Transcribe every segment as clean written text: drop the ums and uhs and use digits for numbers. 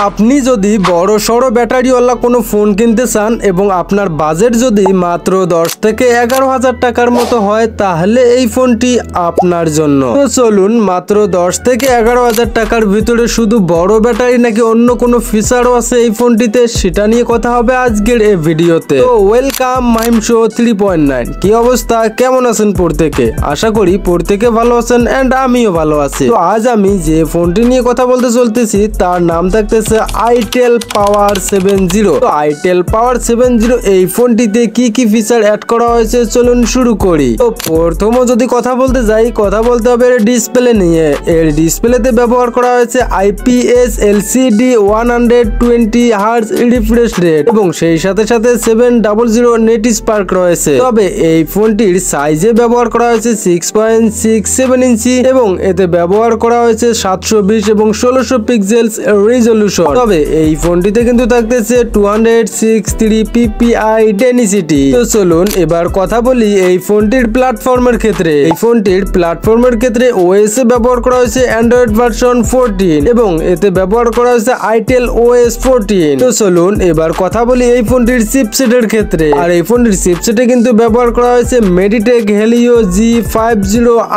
আপনি যদি বড় সড়ো ব্যাটারিওয়ালা কোনো ফোন কিনতে চান এবং আপনার বাজেট যদি মাত্র 10 থেকে 11,000 টাকার মতো হয় তাহলে এই ফোনটি আপনার জন্য। তো চলুন মাত্র 10 থেকে 11,000 টাকার ভিতরে শুধু বড় ব্যাটারি নাকি অন্য কোনো ফিচারও আছে এই ফোনটিতে সেটা নিয়ে কথা হবে আজকের এই ভিডিওতে। তো ওয়েলকাম মাহিম শো 3.9। কি অবস্থা, কেমন আছেন প্রত্যেকে? আশা করি প্রত্যেকে ভালো আছেন এন্ড আমিও ভালো আছি। তো আজ আমি যে ফোনটি নিয়ে কথা বলতে চলতেছি তার নাম থাকতেছে আইটেল পাওয়ার 70। তো আইটেল পাওয়ার 70 এই ফোনটিতে কি কি ফিচার অ্যাড করা হয়েছে চলুন শুরু করি। তো প্রথমে যদি কথা বলতে যাই, কথা বলতে হবে এর ডিসপ্লে নিয়ে। এর ডিসপ্লেতে ব্যবহার করা হয়েছে IPS LCD 120 Hz refresh rate এবং সেই সাথে সাথে 700 নেট স্পার্ক রয়েছে। তবে এই ফোনটির সাইজে ব্যবহার করা হয়েছে 6.67 ইঞ্চি এবং এতে ব্যবহার করা হয়েছে 720 এবং 1600 পিক্সেলস রেজলিউশন। তবে এই ফোনটিতে কিন্তু থাকতেছে 263 PPI ডেনসিটি। তো চলুন এবার কথা বলি এই ফোনটির প্ল্যাটফর্মের ক্ষেত্রে। এই ফোনটির প্ল্যাটফর্মের ক্ষেত্রে OS এ ব্যবহার করা হয়েছে অ্যান্ড্রয়েড ভার্সন 14 এবং এতে ব্যবহার করা হয়েছে আইটেল OS 14। তো চলুন এবার কথা বলি এই ফোনটির চিপসেটের ক্ষেত্রে। আর এই ফোনটির চিপসেটে কিন্তু ব্যবহার করা হয়েছে Meditech Helio G50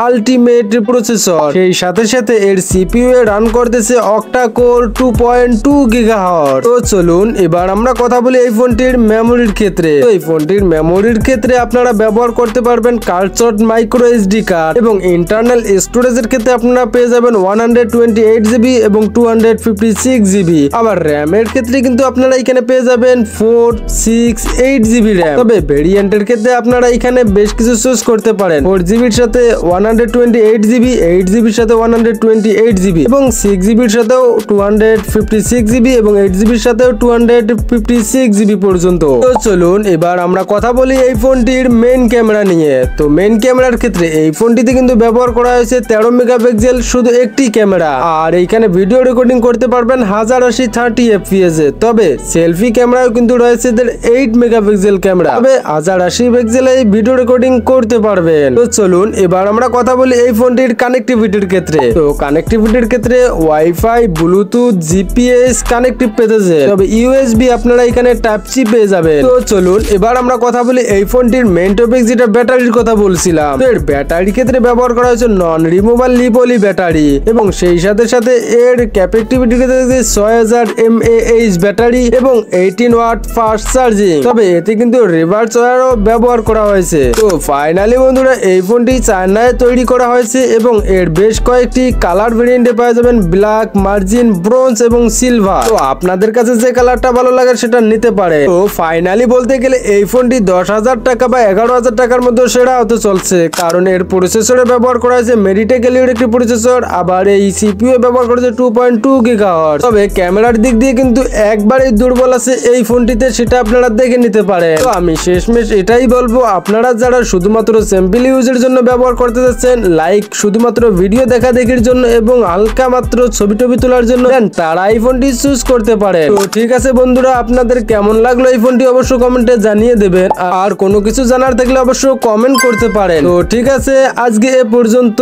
ultimate processor. সেই সাথে সাথে এর CPU এ রান করতেছে অক্টা কোর 2.2 GHz। তো চলুন এবার আমরা কথা বলি এই ফোনটির মেমোরির ক্ষেত্রে। তো এই ফোনটির মেমোরির ক্ষেত্রে আপনারা ব্যবহার করতে পারবেন কার্ডশট মাইক্রো SD কার্ড এবং ইন্টারনাল স্টোরেজের ক্ষেত্রে আপনারা পেয়ে যাবেন 128 GB এবং 256 GB। আবার র্যামের ক্ষেত্রে কিন্তু আপনারা এখানে পেয়ে যাবেন 468 GB র্যাম। তবে ভেরিয়েন্টের ক্ষেত্রে আপনারা এখানে বেশ কিছু চুজ করতে পারেন। 4GB এর সাথে 128 GB, 8GB এর সাথে 128 GB এবং 6GB এর সাথেও 256 GB এবং 8GB এর সাথেও 256 GB পর্যন্ত। তো চলুন এবার আমরা কথা বলি এই ফোনটির মেইন ক্যামেরা নিয়ে। তো মেইন ক্যামেরার ক্ষেত্রে এই ফোনটিতে কিন্তু ব্যবহার করা হয়েছে 13 মেগাপিক্সেল শুধু একটি ক্যামেরা। আর এইখানে ভিডিও রেকর্ডিং করতে পারবেন 1080 30 FPS এ। তবে সেলফি ক্যামেরাও কিন্তু রয়েছে 8 মেগাপিক্সেল ক্যামেরা। তবে 1080 পিক্সেলে এই ভিডিও রেকর্ডিং করতে পারবেন। তো চলুন এবার আমরা কথা বলি এই ফোনটির কানেক্টিভিটির ক্ষেত্রে। তো কানেক্টিভিটির ক্ষেত্রে ওয়াইফাই, ব্লুটুথ, GPS কানেক্টিভ পেতেছে। তবে USB আপনারা এখানে টাইপ সি পেয়ে যাবেন। তো চলুন এবার আমরা কথা বলি এই ফোনটির মেইন টপিক যেটা ব্যাটারির কথা বলছিলাম। তো এর ব্যাটারির ক্ষেত্রে ব্যবহার করা হয়েছে নন রিমুভাল লিপলি ব্যাটারি এবং সেই সাথে সাথে এর ক্যাপাসিটি ক্ষেত্রে 6000 mAh ব্যাটারি এবং 18 ওয়াট ফাস্ট চার্জিং। তবে এতে কিন্তু রিভার্স ওয়্যারও ব্যবহার করা হয়েছে। তো ফাইনালি বন্ধুরা এই ফোনটি চায়নায় তৈরি করা হয়েছে এবং এর বেশ কয়েকটি কালার ভেরিয়েন্টে পাওয়া যাবেন ব্ল্যাক, মার্জিন, ব্রোঞ্জ এবং সিলভার। তো আপনাদের কাছে যে কালারটা ভালো লাগে সেটা নিতে পারে। তো ফাইনালি বলতে গেলে এই ফোনটি 10,000 টাকা বা 11,000 টাকার মধ্যে সেরা হতে চলছে, কারণ এর প্রসেসরে ব্যবহার করা হয়েছে মেডিটেক হেলিওর একটি প্রসেসর। আবার এই CPU ব্যবহার করেছে 2.2 GHz। তবে ক্যামেরার দিক দিয়ে কিন্তু একবারেই দুর্বল আছে এই ফোনটিতে, সেটা আপনারা দেখে নিতে পারেন। তো আমি শেষমেশ এটাই বলবো, আপনারা যারা শুধুমাত্র স্যাম্পল ইউজের জন্য ব্যবহার করতে যাচ্ছেন, লাইক শুধুমাত্র ভিডিও দেখা দেখির জন্য এবং হালকা মাত্র ছবি টবি তোলার জন্য, তারা এই ফোনটি চুজ করতে পারে। তো ঠিক আছে বন্ধুরা, আপনাদের কেমন লাগলো এই ফোনটি অবশ্যই কমেন্টে জানিয়ে দেবেন। আর কোনো কিছু জানার থাকলে অবশ্যই কমেন্ট করতে পারেন। তো ঠিক আছে, আজকে এ পর্যন্ত,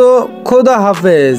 খোদা হাফেজ।